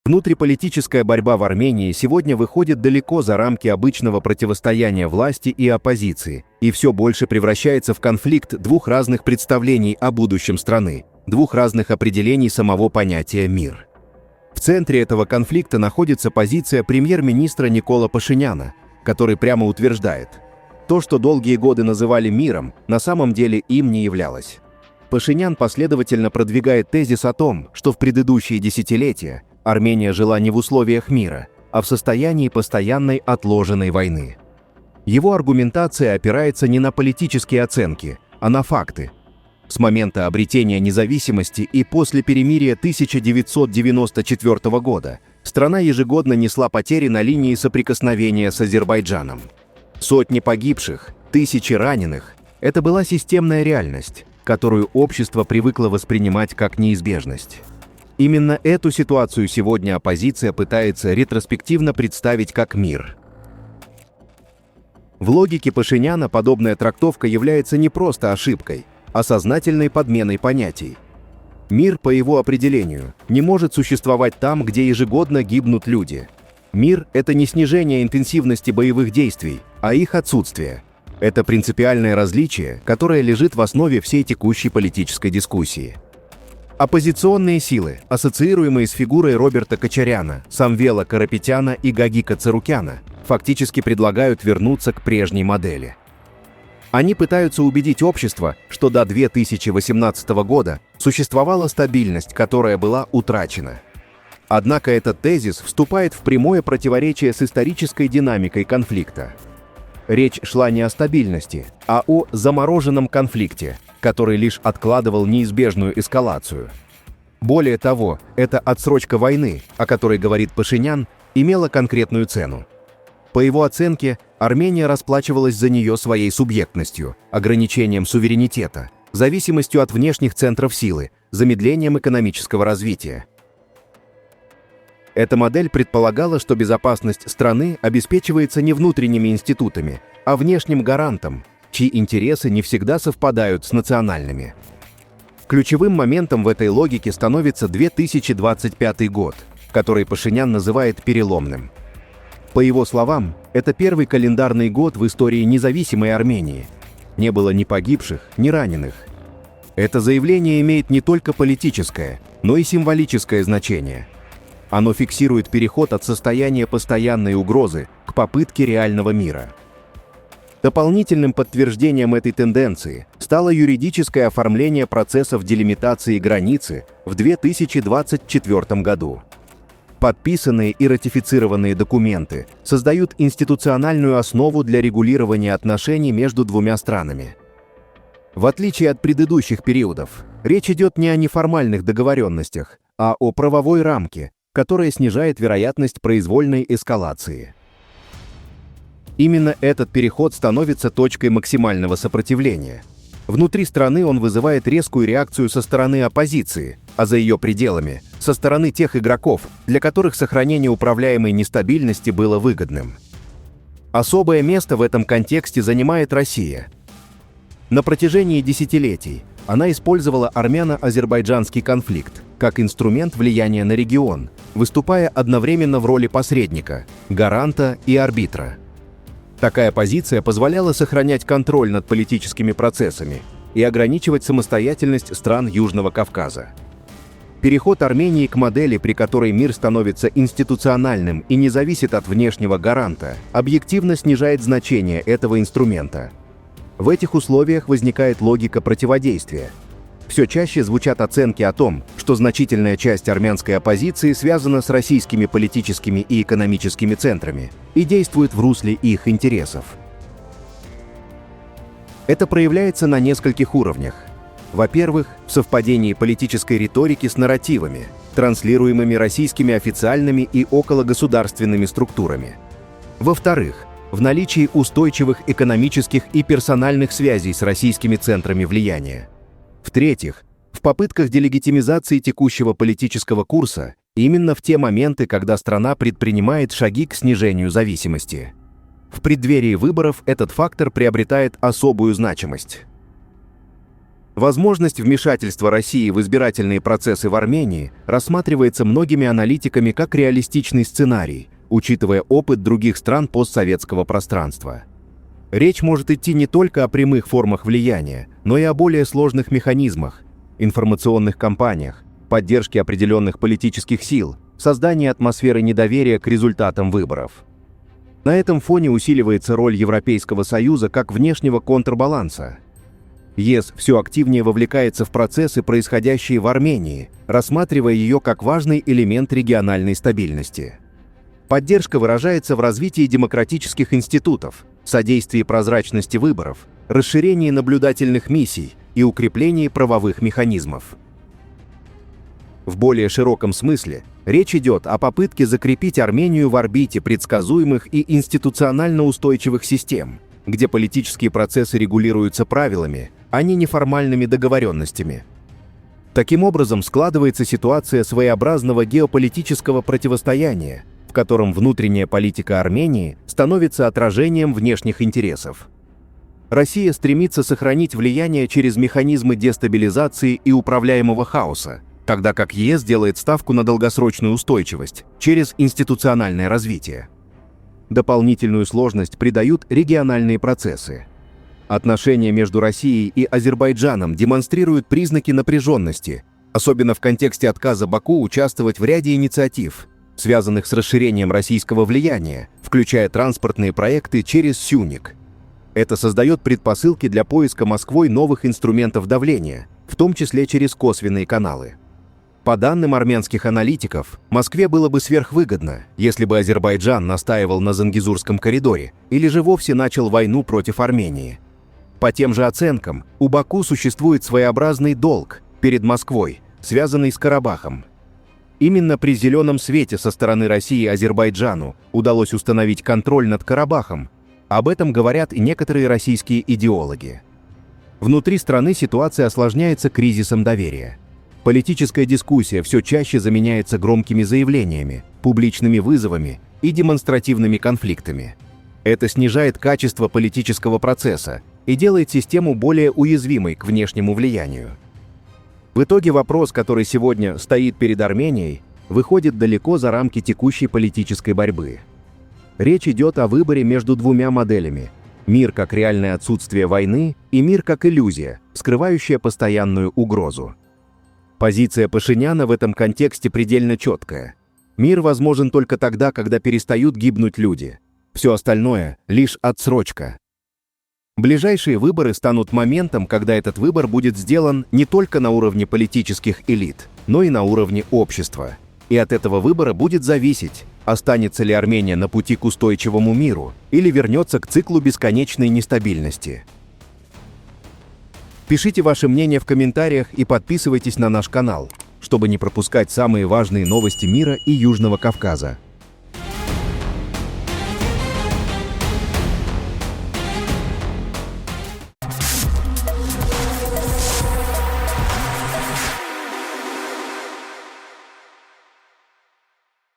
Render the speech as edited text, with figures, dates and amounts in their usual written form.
Внутриполитическая борьба в Армении сегодня выходит далеко за рамки обычного противостояния власти и оппозиции и все больше превращается в конфликт двух разных представлений о будущем страны, двух разных определений самого понятия «мир». В центре этого конфликта находится позиция премьер-министра Никола Пашиняна, который прямо утверждает: то, что долгие годы называли миром, на самом деле им не являлось. Пашинян последовательно продвигает тезис о том, что в предыдущие десятилетия Армения жила не в условиях мира, а в состоянии постоянной отложенной войны. Его аргументация опирается не на политические оценки, а на факты. С момента обретения независимости и после перемирия 1994 года страна ежегодно несла потери на линии соприкосновения с Азербайджаном. Сотни погибших, тысячи раненых – это была системная реальность, которую общество привыкло воспринимать как неизбежность. Именно эту ситуацию сегодня оппозиция пытается ретроспективно представить как мир. В логике Пашиняна подобная трактовка является не просто ошибкой, а сознательной подменой понятий. Мир, по его определению, не может существовать там, где ежегодно гибнут люди. Мир – это не снижение интенсивности боевых действий, а их отсутствие. Это принципиальное различие, которое лежит в основе всей текущей политической дискуссии. Оппозиционные силы, ассоциируемые с фигурой Роберта Кочаряна, Самвела Карапетяна и Гагика Царукяна, фактически предлагают вернуться к прежней модели. Они пытаются убедить общество, что до 2018 года существовала стабильность, которая была утрачена. Однако этот тезис вступает в прямое противоречие с исторической динамикой конфликта. Речь шла не о стабильности, а о замороженном конфликте, который лишь откладывал неизбежную эскалацию. Более того, эта отсрочка войны, о которой говорит Пашинян, имела конкретную цену. По его оценке, Армения расплачивалась за нее своей субъектностью, ограничением суверенитета, зависимостью от внешних центров силы, замедлением экономического развития. Эта модель предполагала, что безопасность страны обеспечивается не внутренними институтами, а внешним гарантом, чьи интересы не всегда совпадают с национальными. Ключевым моментом в этой логике становится 2025 год, который Пашинян называет переломным. По его словам, это первый календарный год в истории независимой Армении. Не было ни погибших, ни раненых. Это заявление имеет не только политическое, но и символическое значение. Оно фиксирует переход от состояния постоянной угрозы к попытке реального мира. Дополнительным подтверждением этой тенденции стало юридическое оформление процессов делимитации границы в 2024 году. Подписанные и ратифицированные документы создают институциональную основу для регулирования отношений между двумя странами. В отличие от предыдущих периодов, речь идет не о неформальных договоренностях, а о правовой рамке, которая снижает вероятность произвольной эскалации. Именно этот переход становится точкой максимального сопротивления. Внутри страны он вызывает резкую реакцию со стороны оппозиции, а за ее пределами – со стороны тех игроков, для которых сохранение управляемой нестабильности было выгодным. Особое место в этом контексте занимает Россия. На протяжении десятилетий она использовала армяно-азербайджанский конфликт как инструмент влияния на регион, выступая одновременно в роли посредника, гаранта и арбитра. Такая позиция позволяла сохранять контроль над политическими процессами и ограничивать самостоятельность стран Южного Кавказа. Переход Армении к модели, при которой мир становится институциональным и не зависит от внешнего гаранта, объективно снижает значение этого инструмента. В этих условиях возникает логика противодействия. Все чаще звучат оценки о том, что значительная часть армянской оппозиции связана с российскими политическими и экономическими центрами и действует в русле их интересов. Это проявляется на нескольких уровнях. Во-первых, в совпадении политической риторики с нарративами, транслируемыми российскими официальными и окологосударственными структурами. Во-вторых, в наличии устойчивых экономических и персональных связей с российскими центрами влияния. В-третьих, в попытках делегитимизации текущего политического курса именно в те моменты, когда страна предпринимает шаги к снижению зависимости. В преддверии выборов этот фактор приобретает особую значимость. Возможность вмешательства России в избирательные процессы в Армении рассматривается многими аналитиками как реалистичный сценарий, учитывая опыт других стран постсоветского пространства. Речь может идти не только о прямых формах влияния, но и о более сложных механизмах, информационных кампаниях, поддержке определенных политических сил, создании атмосферы недоверия к результатам выборов. На этом фоне усиливается роль Европейского Союза как внешнего контрбаланса. ЕС все активнее вовлекается в процессы, происходящие в Армении, рассматривая ее как важный элемент региональной стабильности. Поддержка выражается в развитии демократических институтов, содействии прозрачности выборов, расширении наблюдательных миссий и укреплении правовых механизмов. В более широком смысле речь идет о попытке закрепить Армению в орбите предсказуемых и институционально устойчивых систем, где политические процессы регулируются правилами, а не неформальными договоренностями. Таким образом, складывается ситуация своеобразного геополитического противостояния, в котором внутренняя политика Армении становится отражением внешних интересов. Россия стремится сохранить влияние через механизмы дестабилизации и управляемого хаоса, тогда как ЕС делает ставку на долгосрочную устойчивость через институциональное развитие. Дополнительную сложность придают региональные процессы. Отношения между Россией и Азербайджаном демонстрируют признаки напряженности, особенно в контексте отказа Баку участвовать в ряде инициатив, связанных с расширением российского влияния, включая транспортные проекты через Сюник. Это создает предпосылки для поиска Москвой новых инструментов давления, в том числе через косвенные каналы. По данным армянских аналитиков, Москве было бы сверхвыгодно, если бы Азербайджан настаивал на Зангезурском коридоре или же вовсе начал войну против Армении. По тем же оценкам, у Баку существует своеобразный долг перед Москвой, связанный с Карабахом. Именно при зеленом свете со стороны России Азербайджану удалось установить контроль над Карабахом. Об этом говорят и некоторые российские идеологи. Внутри страны ситуация осложняется кризисом доверия. Политическая дискуссия все чаще заменяется громкими заявлениями, публичными вызовами и демонстративными конфликтами. Это снижает качество политического процесса и делает систему более уязвимой к внешнему влиянию. В итоге вопрос, который сегодня стоит перед Арменией, выходит далеко за рамки текущей политической борьбы. Речь идет о выборе между двумя моделями: мир как реальное отсутствие войны и мир как иллюзия, скрывающая постоянную угрозу. Позиция Пашиняна в этом контексте предельно четкая. Мир возможен только тогда, когда перестают гибнуть люди. Все остальное — лишь отсрочка. Ближайшие выборы станут моментом, когда этот выбор будет сделан не только на уровне политических элит, но и на уровне общества. И от этого выбора будет зависеть, останется ли Армения на пути к устойчивому миру или вернется к циклу бесконечной нестабильности. Пишите ваше мнение в комментариях и подписывайтесь на наш канал, чтобы не пропускать самые важные новости мира и Южного Кавказа.